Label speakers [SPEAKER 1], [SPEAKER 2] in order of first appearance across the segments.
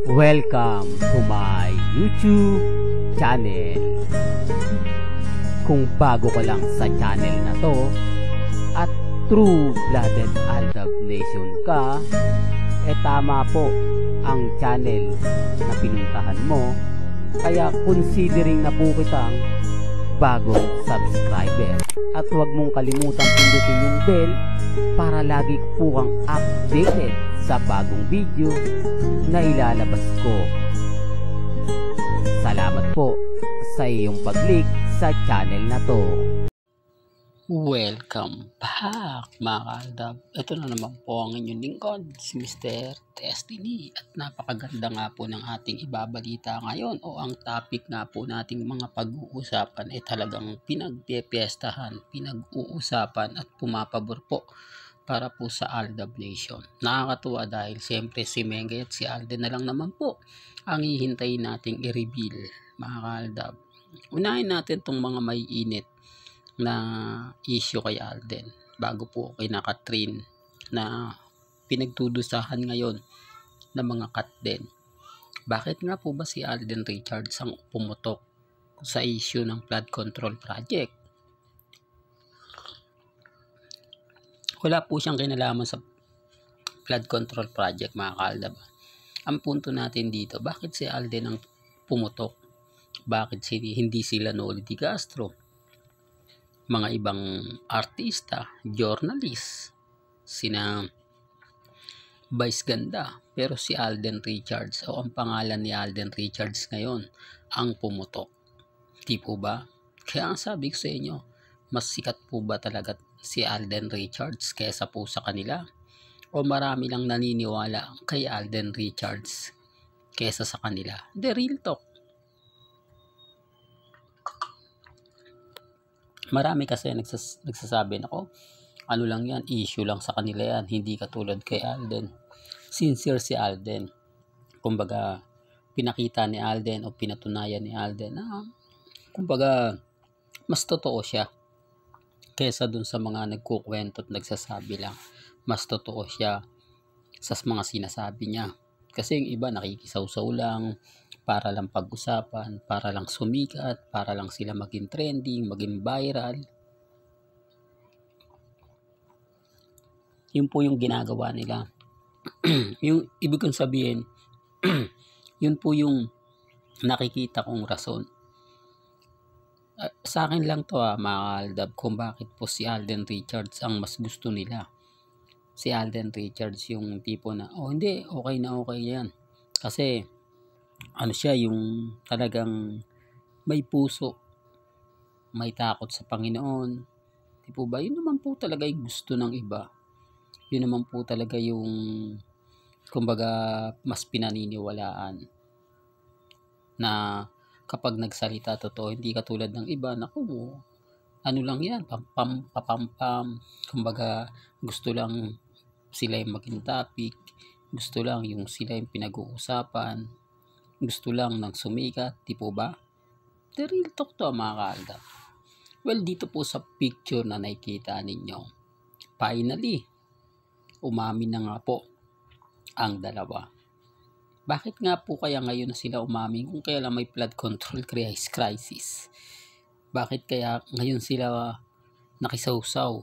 [SPEAKER 1] Welcome to my YouTube channel. Kung bago ka lang sa channel na to at true-blooded Aldab Nation ka, tama po ang channel na pinuntahan mo. Kaya considering na po kitang bagong subscriber. At huwag mong kalimutan pindutin yung bell para lagi po kang updated sa bagong video na ilalabas ko. Salamat po sa iyong pag-click sa channel na to.
[SPEAKER 2] Welcome back mga kaaldab. Ito na naman po ang inyong lingkod, si Mr. Destiny. At napakaganda nga po ng ating ibabalita ngayon, o ang topic nga po nating mga pag-uusapan ay talagang pinagpipiestahan, pinag-uusapan at pumapabor po para po sa Aldab Nation. Nakakatuwa dahil siyempre si Mengge at si Alden na lang naman po ang hihintayin nating i-reveal mga kaaldab. Unahin natin itong mga may init na issue kay Alden bago po kay Katrin na pinagdudusahan ngayon ng mga cut din. Bakit nga po ba si Alden Richards ang pumutok sa issue ng flood control project? Wala po siyang kinalaman sa flood control project mga kaaldab. Ang punto natin dito, bakit si Alden ang pumutok? Bakit hindi sila Noli Di Castro, mga ibang artista, journalist, sina Vice Ganda, pero si Alden Richards o ang pangalan ni Alden Richards ngayon ang pumutok? Di po ba? Kaya ang sabi ko sa inyo, mas sikat po ba talaga si Alden Richards kesa po sa kanila? O marami lang naniniwala kay Alden Richards kesa sa kanila? The real talk. Marami kasi nagsasabi na ano lang yan, issue lang sa kanila yan, hindi katulad kay Alden. Sincere si Alden. Kumbaga, pinakita ni Alden o pinatunayan ni Alden na kumbaga, mas totoo siya kesa dun sa mga nagkukwento at nagsasabi lang. Mas totoo siya sa mga sinasabi niya. Kasi yung iba nakikisawsaw lang, para lang pag-usapan, para lang sumikat, para lang sila maging trending, maging viral. Yun po yung ginagawa nila. Yung ibig kong sabihin, yun po yung nakikita kong rason. Sa akin lang to mga kaaldab, kung bakit po si Alden Richards ang mas gusto nila. Si Alden Richards yung tipo na, hindi, okay na okay yan. Kasi ano siya, yung talagang may puso, may takot sa Panginoon. Di po ba? Yun naman po talaga yung gusto ng iba. Yun naman po talaga yung kumbaga mas pinaniniwalaan na kapag nagsalita totoo, hindi katulad ng iba na ano lang yan, papampam. Kumbaga gusto lang sila yung maging topic, gusto lang yung sila yung pinag-uusapan, gusto lang ng sumikat, di po ba? The real talk to mga kaaldab. Well, dito po sa picture na nakikita ninyo, finally, umamin na nga po ang dalawa. Bakit nga po kaya ngayon na sila umamin kung kaya lang may flood control crisis? Bakit kaya ngayon sila nakisawsaw?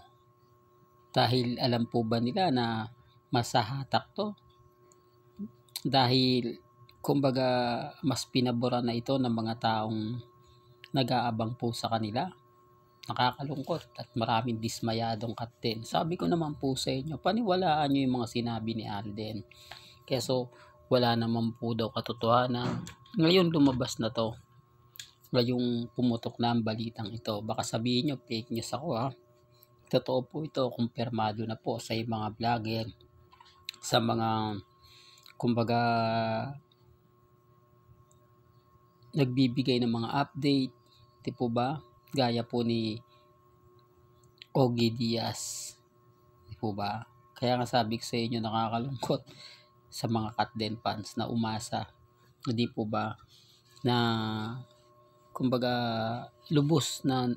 [SPEAKER 2] Dahil alam po ba nila na masahatak to? Dahil kumbaga mas pinaboran na ito ng mga taong nag-aabang po sa kanila. Nakakalungkot at maraming dismayadong katin. Sabi ko naman po sa inyo, paniwalaan nyo yung mga sinabi ni Alden. Keso wala naman po daw katotohanan. Ngayon lumabas na to. Ngayong pumutok na ang balitang ito. Baka sabihin nyo fake news ako Totoo po ito, kumpirmado na po sa mga vlogger, sa mga kumbaga nagbibigay ng mga update, di po ba? Gaya po ni Ogie Diaz, di po ba? Kaya nga sabi ko sa inyo, nakakalungkot sa mga Katden fans na umasa, di po ba? Na kumbaga lubos na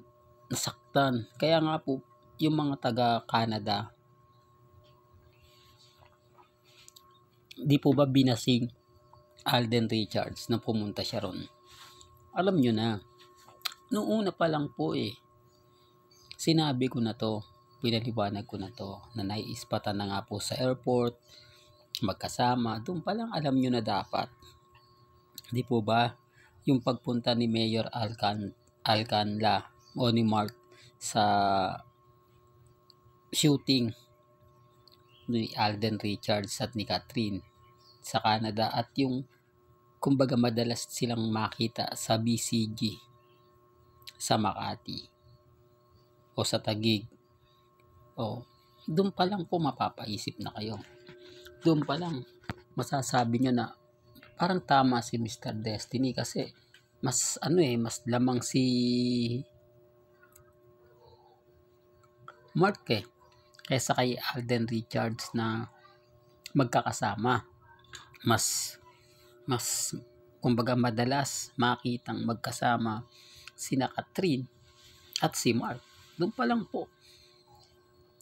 [SPEAKER 2] nasaktan. Kaya nga po yung mga taga Canada, di po ba binasing Alden Richards na pumunta siya ron. Alam nyo na, noong una pa lang po sinabi ko na to, pinaliwanag ko na to, na naiispatan na nga po sa airport, magkasama, doon pa lang alam nyo na dapat. Di po ba? Yung pagpunta ni Mayor Alcanla o ni Mark sa shooting ni Alden Richards at ni Catherine sa Canada, at yung kumbaga madalas silang makita sa BCG sa Makati o sa Taguig. Doon pa lang po mapapaisip na kayo. Doon pa lang masasabi nyo na parang tama si Mr. Destiny, kasi mas mas lamang si Mark kaysa kay Alden Richards na magkakasama. Mas kumbaga madalas makitang magkasama sina Catherine at si Mark. Doon pa lang po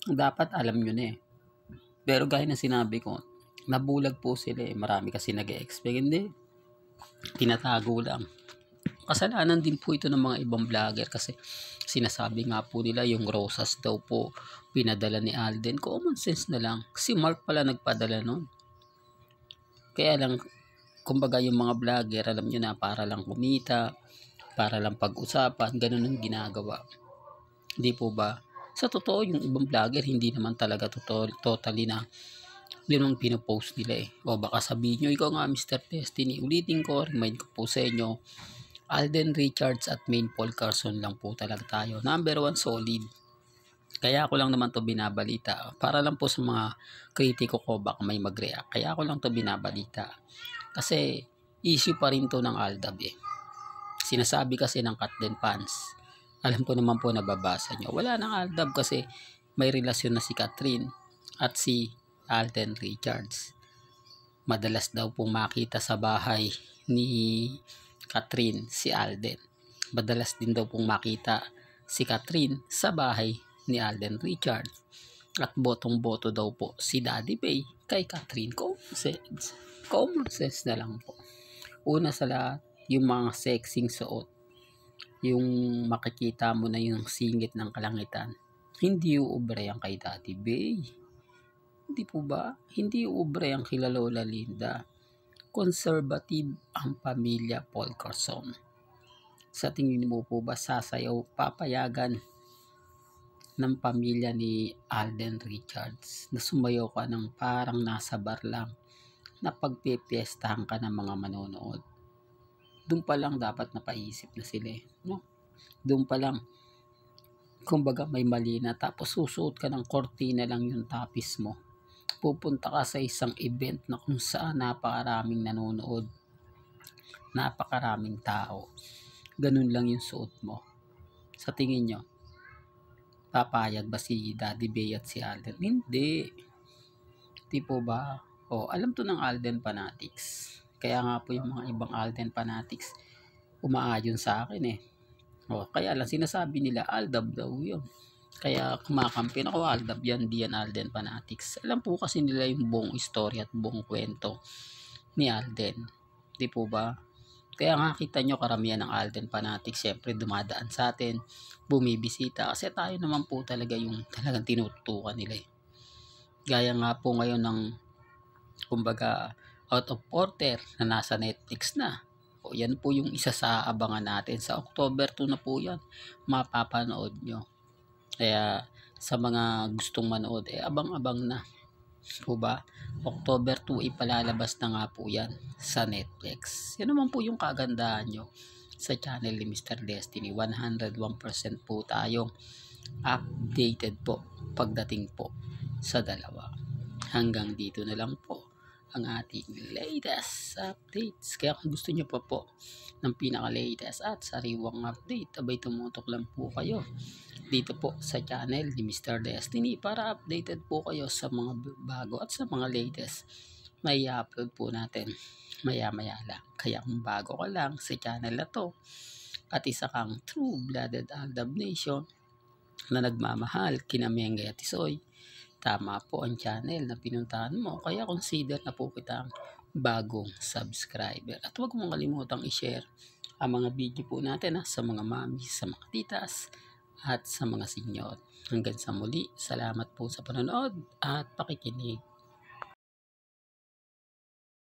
[SPEAKER 2] dapat alam nyo na Pero gaya na sinabi ko, nabulag po sila Marami kasi nag-expect. Hindi, tinatago lang. Kasalanan din po ito ng mga ibang vlogger, kasi sinasabi nga po nila yung rosas daw po pinadala ni Alden. Common sense na lang. Si Mark pala nagpadala nun. Kaya lang, kumbaga yung mga vlogger, alam nyo na, para lang kumita, para lang pag-usapan, ganun ang ginagawa. Hindi po ba? Sa totoo, yung ibang vlogger, hindi naman talaga totally na yun ang pinopost nila O baka sabihin nyo, ikaw nga Mr. Destiny, ulitin ko, remind ko po sa inyo, Alden Richards at Main Paul Carson lang po talaga tayo. Number 1, solid. Kaya ako lang naman to binabalita. Para lang po sa mga kritiko ko, baka may mag-react. Kaya ako lang to binabalita. Kasi issue pa rin to ng Aldab Sinasabi kasi ng Katden fans. Alam ko naman po nababasa nyo. Wala nang Aldab kasi may relasyon na si Catherine at si Alden Richards. Madalas daw pong makita sa bahay ni Catherine si Alden. Madalas din daw pong makita si Catherine sa bahay ni Alden Richards. At botong-boto daw po si Daddy Bay kay Catherine. Common sense na lang po. Una sa lahat, yung mga sexing suot. Yung makikita mo na yung singit ng kalangitan. Hindi uubre ang kay Daddy Bay. Hindi po ba? Hindi uubre ang kila Lola Linda. Conservative ang pamilya Paul Carson. Sa tingin mo po ba sasayaw, papayagan ng pamilya ni Alden Richards na sumayaw ka ng parang nasa bar lang, na pagpipiestahan ka ng mga manonood? Doon pa lang dapat napaisip na sila no? Doon pa lang, kumbaga may mali na, tapos susuot ka ng kortina lang yung tapis mo. Pupunta ka sa isang event na kung saan napakaraming nanonood, napakaraming tao, ganun lang yung suot mo. Sa tingin nyo, papayag ba si Daddy Bay at si Alden? Hindi. Di po ba? Alam to ng Alden fanatics. Kaya nga po yung mga ibang Alden fanatics umaayon sa akin kaya lang sinasabi nila Aldab daw yun. Kaya kumakampi ako, Aldab yan, di yan Alden fanatics. Alam po kasi nila yung buong istorya at buong kwento ni Alden. Di po ba? Kaya nga kita nyo karamihan ng Alden fanatics, syempre dumadaan sa atin, bumibisita, kasi tayo naman po talaga yung talagang tinututukan nila Gaya nga po ngayon ng kumbaga Out of Order na nasa Netflix na. Yan po yung isa sa abangan natin. Sa October 2 na po yan, mapapanood nyo. Kaya sa mga gustong manood, abang-abang na. Po ba? October 2 ipalalabas na nga po yan sa Netflix. Yan naman po yung kagandahan nyo sa channel ni Mr. Destiny. 101% po tayong updated po pagdating po sa dalawa. Hanggang dito na lang po ang ating latest updates. Kaya kung gusto nyo pa po ng pinaka-latest at sariwang update, abay tumutok lang po kayo dito po sa channel ni Mr. Destiny para updated po kayo sa mga bago at sa mga latest na i-upload po natin maya-maya lang. Kaya kung bago ka lang sa channel na to at isa kang true-blooded Aldab Nation na nagmamahal kina Mengay at Isoy, tama po ang channel na pinuntahan mo. Kaya consider na po kitang bagong subscriber. At huwag mong kalimutang i-share ang mga video po natin sa mga mami, sa mga titas, at sa mga senior. Hanggang sa muli, salamat po sa panonood at pakikinig.